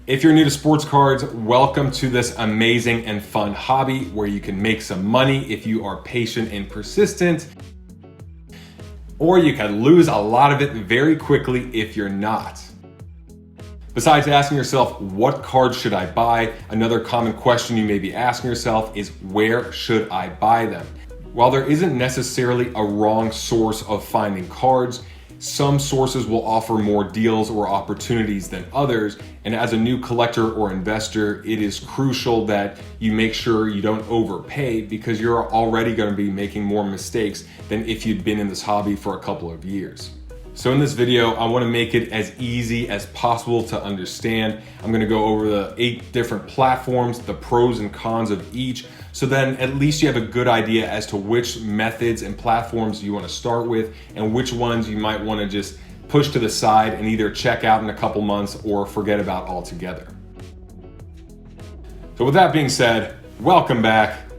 If you're new to sports cards, welcome to this amazing and fun hobby where you can make some money if you are patient and persistent, or you can lose a lot of it very quickly if you're not. Besides asking yourself, what cards should I buy? Another common question you may be asking yourself is, where should I buy them? While there isn't necessarily a wrong source of finding cards, some sources will offer more deals or opportunities than others, and as a new collector or investor, it is crucial that you make sure you don't overpay because you're already going to be making more mistakes than if you'd been in this hobby for a couple of years. So in this video, I want to make it as easy as possible to understand. I'm going to go over the 8 different platforms, the pros and cons of each, so then at least you have a good idea as to which methods and platforms you want to start with and which ones you might want to just push to the side and either check out in a couple months or forget about altogether. So with that being said, welcome back.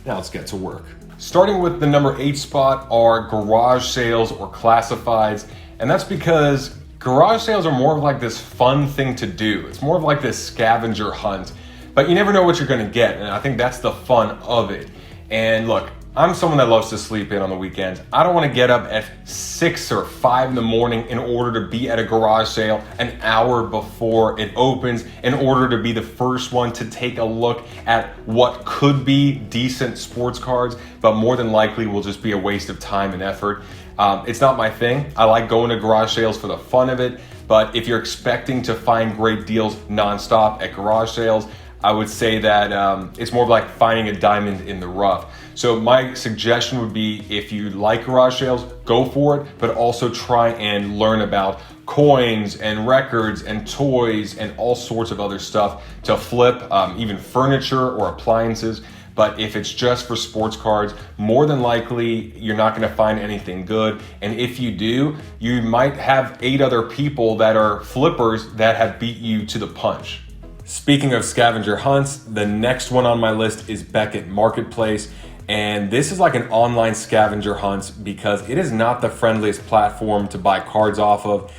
Now let's get to work. Starting with the number 8 spot are garage sales or classifieds. And that's because garage sales are more of like this fun thing to do. It's more of like this scavenger hunt, but you never know what you're gonna get. And I think that's the fun of it. And look, I'm someone that loves to sleep in on the weekends. I don't want to get up at 6 or 5 in the morning in order to be at a garage sale an hour before it opens, in order to be the first one to take a look at what could be decent sports cards, but more than likely will just be a waste of time and effort. It's not my thing. I like going to garage sales for the fun of it, but if you're expecting to find great deals nonstop at garage sales, I would say that it's more like finding a diamond in the rough. So my suggestion would be, if you like garage sales, go for it, but also try and learn about coins and records and toys and all sorts of other stuff to flip, even furniture or appliances. But if it's just for sports cards, more than likely you're not going to find anything good. And if you do, you might have 8 other people that are flippers that have beat you to the punch. Speaking of scavenger hunts, the next one on my list is Beckett Marketplace. And this is like an online scavenger hunt because it is not the friendliest platform to buy cards off of.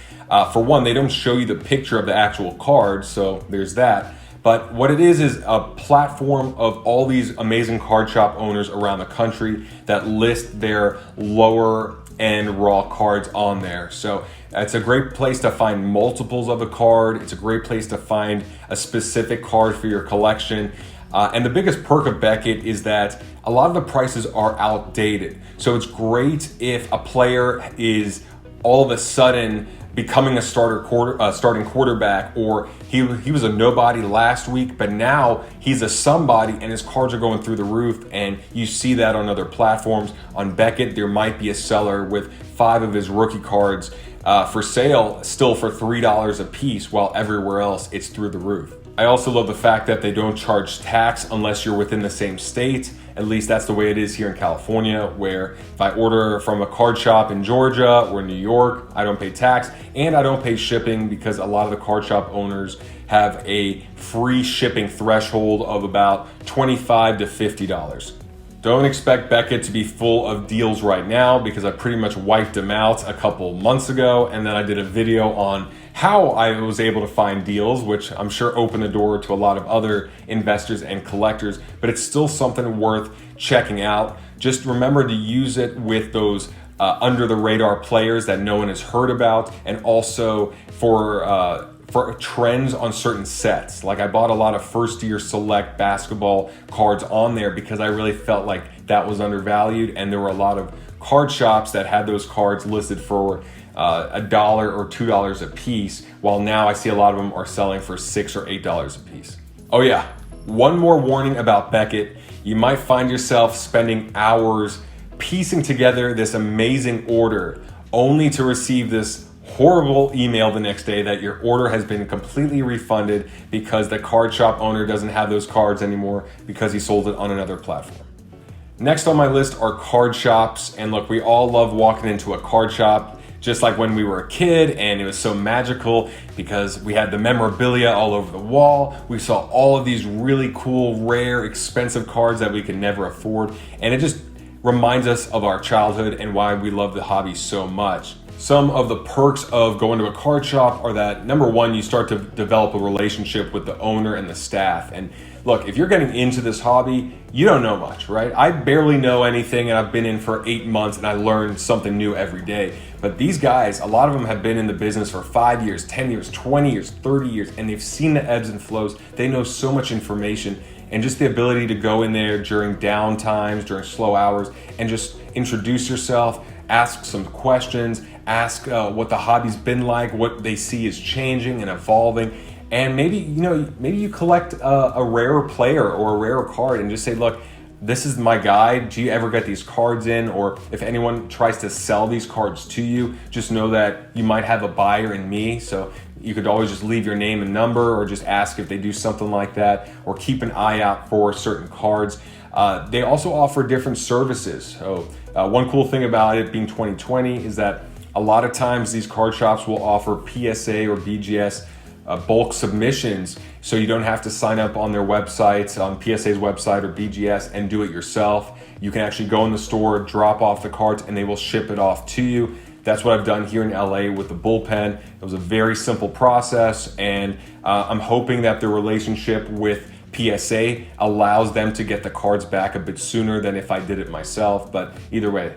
For one, they don't show you the picture of the actual card, so there's that. But what it is a platform of all these amazing card shop owners around the country that list their lower end raw cards on there. So it's a great place to find multiples of a card. It's a great place to find a specific card for your collection. And the biggest perk of Beckett is that a lot of the prices are outdated. So it's great if a player is all of a sudden becoming a starting quarterback, or he was a nobody last week, but now he's a somebody and his cards are going through the roof, and you see that on other platforms. On Beckett, there might be a seller with 5 of his rookie cards for sale, still for $3 a piece, while everywhere else it's through the roof. I also love the fact that they don't charge tax unless you're within the same state. At least that's the way it is here in California, where if I order from a card shop in Georgia or New York, I don't pay tax and I don't pay shipping because a lot of the card shop owners have a free shipping threshold of about $25 to $50. Don't expect Beckett to be full of deals right now because I pretty much wiped them out a couple months ago, and then I did a video on how I was able to find deals, which I'm sure opened the door to a lot of other investors and collectors, but it's still something worth checking out. Just remember to use it with those under the radar players that no one has heard about, and also for trends on certain sets. Like I bought a lot of first year select basketball cards on there because I really felt like that was undervalued, and there were a lot of card shops that had those cards listed for $1 or $2 a piece, while now I see a lot of them are selling for $6 or $8 a piece. Oh yeah, one more warning about Beckett. You might find yourself spending hours piecing together this amazing order only to receive this horrible email the next day that your order has been completely refunded because the card shop owner doesn't have those cards anymore because he sold it on another platform. Next on my list are card shops. And look, we all love walking into a card shop, just like when we were a kid, and it was so magical because we had the memorabilia all over the wall. We saw all of these really cool, rare, expensive cards that we could never afford. And it just reminds us of our childhood and why we love the hobby so much. Some of the perks of going to a card shop are that, number one, you start to develop a relationship with the owner and the staff. And look, if you're getting into this hobby, you don't know much, right? I barely know anything, and I've been in for 8 months and I learn something new every day. But these guys, a lot of them have been in the business for 5 years, 10 years, 20 years, 30 years, and they've seen the ebbs and flows. They know so much information, and just the ability to go in there during down times, during slow hours, and just introduce yourself, ask some questions, ask what the hobby's been like, what they see is changing and evolving. And maybe you collect a rare player or a rare card and just say, look, this is my guide. Do you ever get these cards in? Or if anyone tries to sell these cards to you, just know that you might have a buyer in me. So you could always just leave your name and number, or just ask if they do something like that, or keep an eye out for certain cards. They also offer different services. So one cool thing about it being 2020 is that a lot of times these card shops will offer PSA or BGS bulk submissions, so you don't have to sign up on their websites, on PSA's website or BGS, and do it yourself. You can actually go in the store, drop off the cards, and they will ship it off to you. That's what I've done here in LA with the bullpen. It was a very simple process, and I'm hoping that the relationship with PSA allows them to get the cards back a bit sooner than if I did it myself. But either way,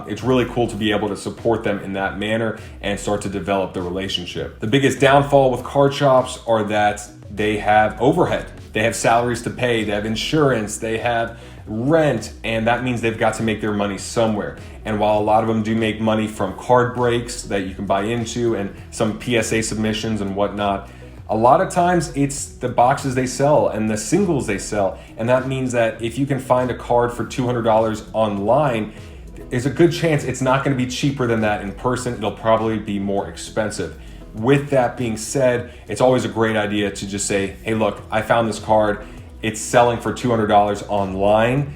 it's really cool to be able to support them in that manner and start to develop the relationship. The biggest downfall with card shops are that they have overhead. They have salaries to pay, they have insurance, they have rent, and that means they've got to make their money somewhere. And while a lot of them do make money from card breaks that you can buy into and some PSA submissions and whatnot, a lot of times it's the boxes they sell and the singles they sell. And that means that if you can find a card for $200 online, there's a good chance it's not going to be cheaper than that in person. It'll probably be more expensive. With that being said, it's always a great idea to just say, hey, look, I found this card. It's selling for $200 online.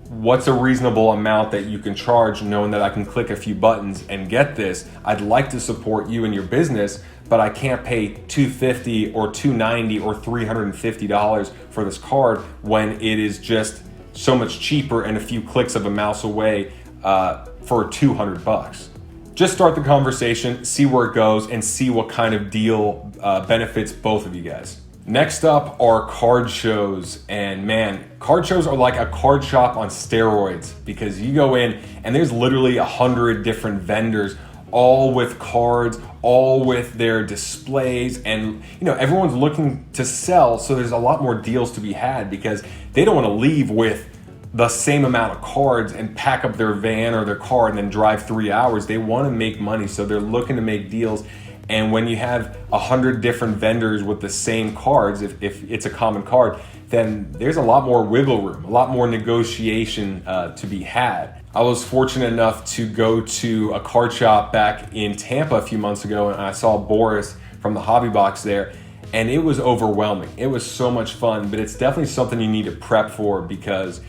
What's a reasonable amount that you can charge, knowing that I can click a few buttons and get this? I'd like to support you and your business, but I can't pay $250 or $290 or $350 for this card when it is just so much cheaper and a few clicks of a mouse away for $200. Just start the conversation, see where it goes, and see what kind of deal benefits both of you guys. Next up are card shows, and man, card shows are like a card shop on steroids, because you go in and there's literally 100 different vendors, all with cards, all with their displays, and everyone's looking to sell, so there's a lot more deals to be had because they don't want to leave with the same amount of cards and pack up their van or their car and then drive 3 hours. They want to make money, so they're looking to make deals. And when you have 100 different vendors with the same cards, if it's a common card, then there's a lot more wiggle room, a lot more negotiation to be had. I was fortunate enough to go to a card shop back in Tampa a few months ago, and I saw Boris from the Hobby Box there, and it was overwhelming. It was so much fun, but it's definitely something you need to prep for, because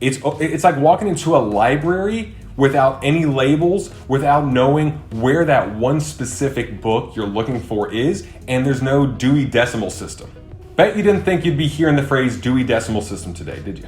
it's like walking into a library without any labels, without knowing where that one specific book you're looking for is, and there's no Dewey Decimal System. Bet you didn't think you'd be hearing the phrase Dewey Decimal System today, did you?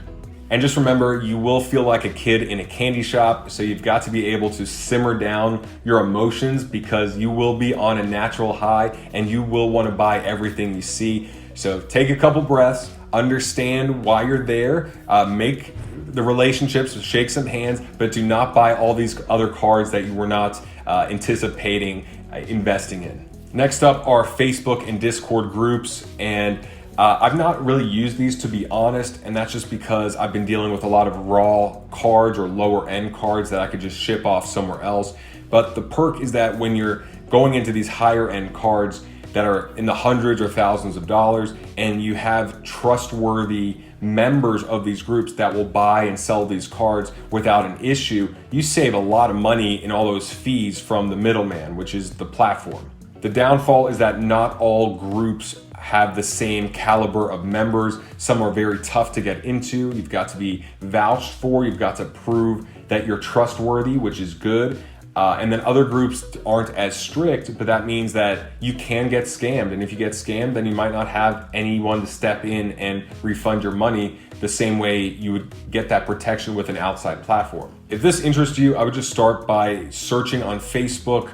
And just remember, you will feel like a kid in a candy shop, so you've got to be able to simmer down your emotions, because you will be on a natural high and you will want to buy everything you see. So take a couple breaths, understand why you're there, make the relationships, shake some hands, but do not buy all these other cards that you were not anticipating investing in. Next up are Facebook and Discord groups, and I've not really used these, to be honest, and that's just because I've been dealing with a lot of raw cards or lower end cards that I could just ship off somewhere else. But the perk is that when you're going into these higher end cards that are in the hundreds or thousands of dollars, and you have trustworthy members of these groups that will buy and sell these cards without an issue, you save a lot of money in all those fees from the middleman, which is the platform. The downfall is that not all groups have the same caliber of members. Some are very tough to get into. You've got to be vouched for. You've got to prove that you're trustworthy, which is good. And then other groups aren't as strict, but that means that you can get scammed. And if you get scammed, then you might not have anyone to step in and refund your money the same way you would get that protection with an outside platform. If this interests you, I would just start by searching on Facebook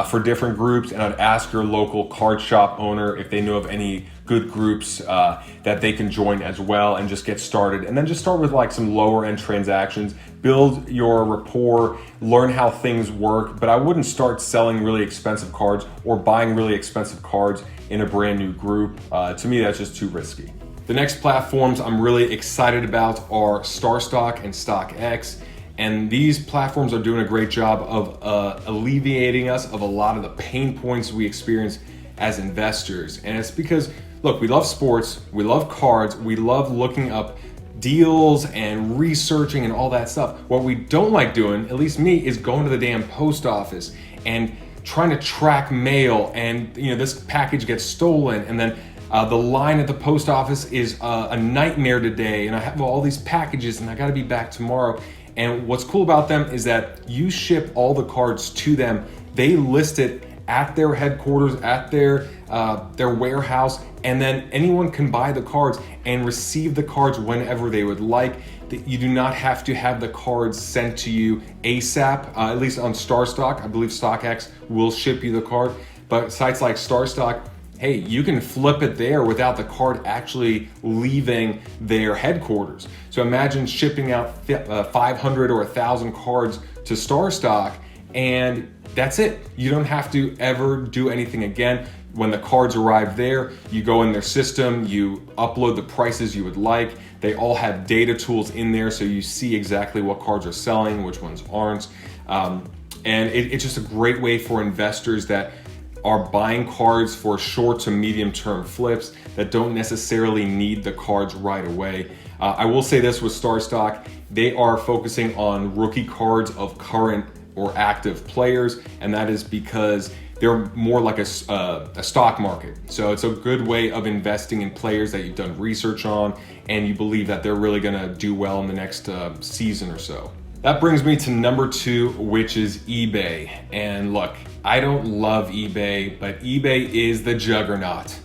for different groups, and I'd ask your local card shop owner if they know of any good groups that they can join as well, and just get started. And then just start with like some lower end transactions, build your rapport, learn how things work. But I wouldn't start selling really expensive cards or buying really expensive cards in a brand new group. To me, that's just too risky. The next platforms I'm really excited about are StockX and StockX. And these platforms are doing a great job of alleviating us of a lot of the pain points we experience as investors. And it's because, look, we love sports, we love cards, we love looking up deals and researching and all that stuff. What we don't like doing, at least me, is going to the damn post office and trying to track mail, and this package gets stolen, and then the line at the post office is a nightmare today, and I have all these packages and I gotta be back tomorrow. And what's cool about them is that you ship all the cards to them. They list it at their headquarters, at their warehouse, and then anyone can buy the cards and receive the cards whenever they would like. You do not have to have the cards sent to you ASAP, at least on StockX. I believe StockX will ship you the card, but sites like StockX, hey, you can flip it there without the card actually leaving their headquarters. So imagine shipping out 500 or 1,000 cards to StockX, and that's it. You don't have to ever do anything again. When the cards arrive there, you go in their system, you upload the prices you would like. They all have data tools in there, so you see exactly what cards are selling, which ones aren't. And it's just a great way for investors that are buying cards for short to medium term flips that don't necessarily need the cards right away. I will say this with StockX, they are focusing on rookie cards of current or active players, and that is because they're more like a stock market. So it's a good way of investing in players that you've done research on and you believe that they're really gonna do well in the next season or so. That brings me to number 2, which is eBay. And look, I don't love eBay, but eBay is the juggernaut.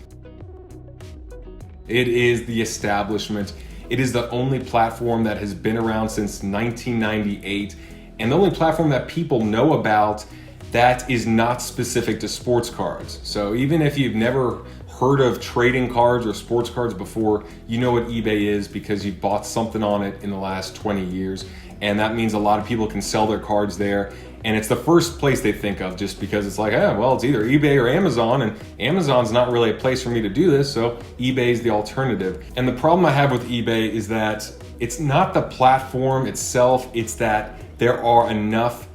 It is the establishment. It is the only platform that has been around since 1998, and the only platform that people know about that is not specific to sports cards. So even if you've never heard of trading cards or sports cards before, you know what eBay is because you've bought something on it in the last 20 years. And that means a lot of people can sell their cards there. And it's the first place they think of just because it's like, well, it's either eBay or Amazon, and Amazon's not really a place for me to do this, so eBay is the alternative. And the problem I have with eBay is that it's not the platform itself, it's that there are enough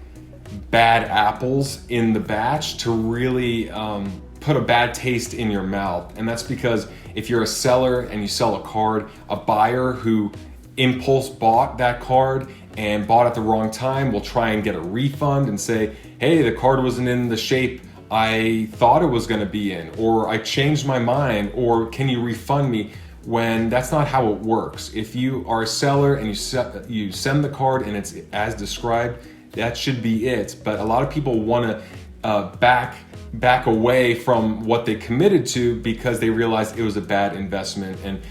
bad apples in the batch to really put a bad taste in your mouth. And that's because if you're a seller and you sell a card, a buyer who impulse bought that card and bought at the wrong time will try and get a refund and say, hey, the card wasn't in the shape I thought it was going to be in, or I changed my mind, or can you refund me? When that's not how it works. If you are a seller and you send the card and it's as described, that should be it. But a lot of people want to back away from what they committed to because they realized it was a bad investment. And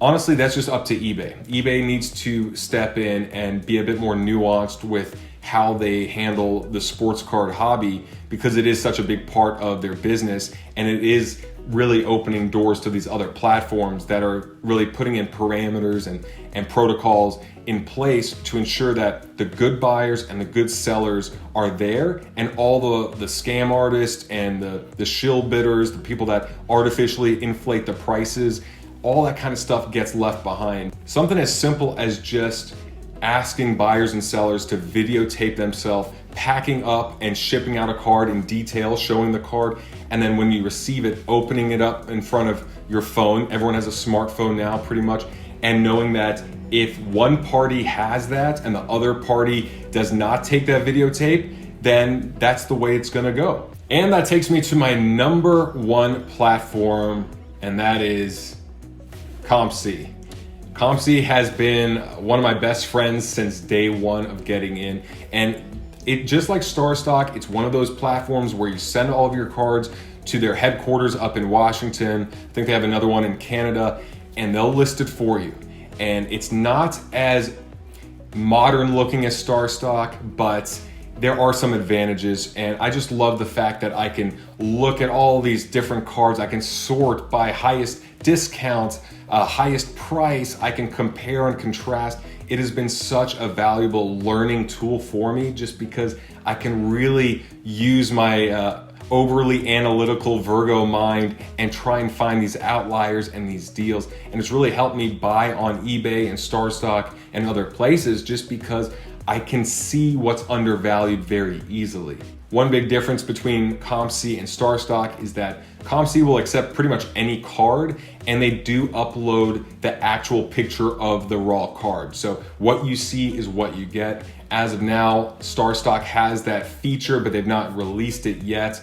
honestly, that's just up to eBay. eBay needs to step in and be a bit more nuanced with how they handle the sports card hobby because it is such a big part of their business, and it is really opening doors to these other platforms that are really putting in parameters and protocols in place to ensure that the good buyers and the good sellers are there, and all the scam artists and the shill bidders, the people that artificially inflate the prices, all that kind of stuff gets left behind. Something as simple as just asking buyers and sellers to videotape themselves packing up and shipping out a card in detail, showing the card, and then when you receive it, opening it up in front of your phone. Everyone has a smartphone now pretty much, and knowing that if one party has that and the other party does not take that videotape, then that's the way it's gonna go. And that takes me to my number 1 platform, and that is Compsee. Compsee has been one of my best friends since day one of getting in, and It just like StockX, it's one of those platforms where you send all of your cards to their headquarters up in Washington. I think they have another one in Canada, and they'll list it for you. And it's not as modern looking as StockX, but there are some advantages, and I just love the fact that I can look at all these different cards. I can sort by highest discount, highest price. I can compare and contrast. It has been such a valuable learning tool for me, just because I can really use my overly analytical Virgo mind and try and find these outliers and these deals. And it's really helped me buy on eBay and StockX and other places, just because I can see what's undervalued very easily. One big difference between Compsee and StockX is that Compsee will accept pretty much any card, and they do upload the actual picture of the raw card. So what you see is what you get. As of now, StockX has that feature, but they've not released it yet.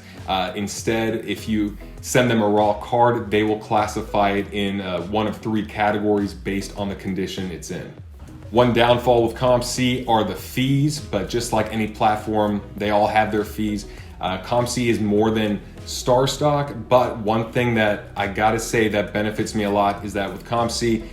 Instead, if you send them a raw card, they will classify it in one of 3 categories based on the condition it's in. One downfall with Compsee are the fees, but just like any platform, they all have their fees. Compsee is more than StockX, but one thing that I gotta say that benefits me a lot is that with Compsee,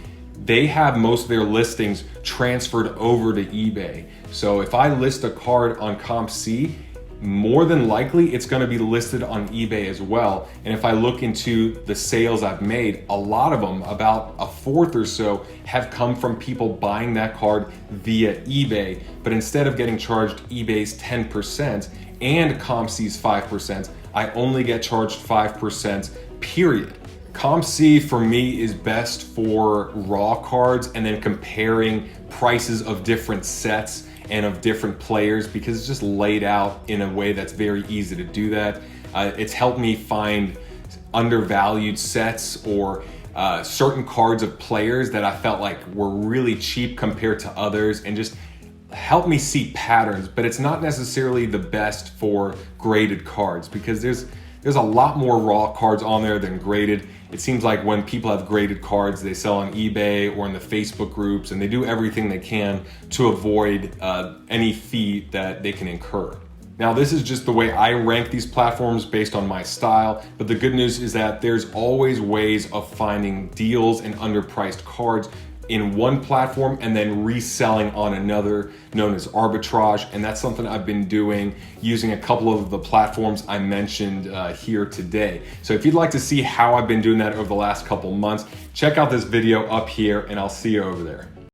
they have most of their listings transferred over to eBay. So if I list a card on Compsee, more than likely it's going to be listed on eBay as well. And if I look into the sales I've made, a lot of them, about a fourth or so, have come from people buying that card via eBay. But instead of getting charged eBay's 10% and Compsee's 5%, I only get charged 5%, period. Compsee for me is best for raw cards and then comparing prices of different sets and of different players, because it's just laid out in a way that's very easy to do that. It's helped me find undervalued sets or certain cards of players that I felt like were really cheap compared to others, and just helped me see patterns. But it's not necessarily the best for graded cards, because there's a lot more raw cards on there than graded. It seems like when people have graded cards, they sell on eBay or in the Facebook groups, and they do everything they can to avoid any fee that they can incur. Now, this is just the way I rank these platforms based on my style, but the good news is that there's always ways of finding deals and underpriced cards in one platform and then reselling on another, known as arbitrage. And that's something I've been doing using a couple of the platforms I mentioned here today. So if you'd like to see how I've been doing that over the last couple months, check out this video up here, and I'll see you over there.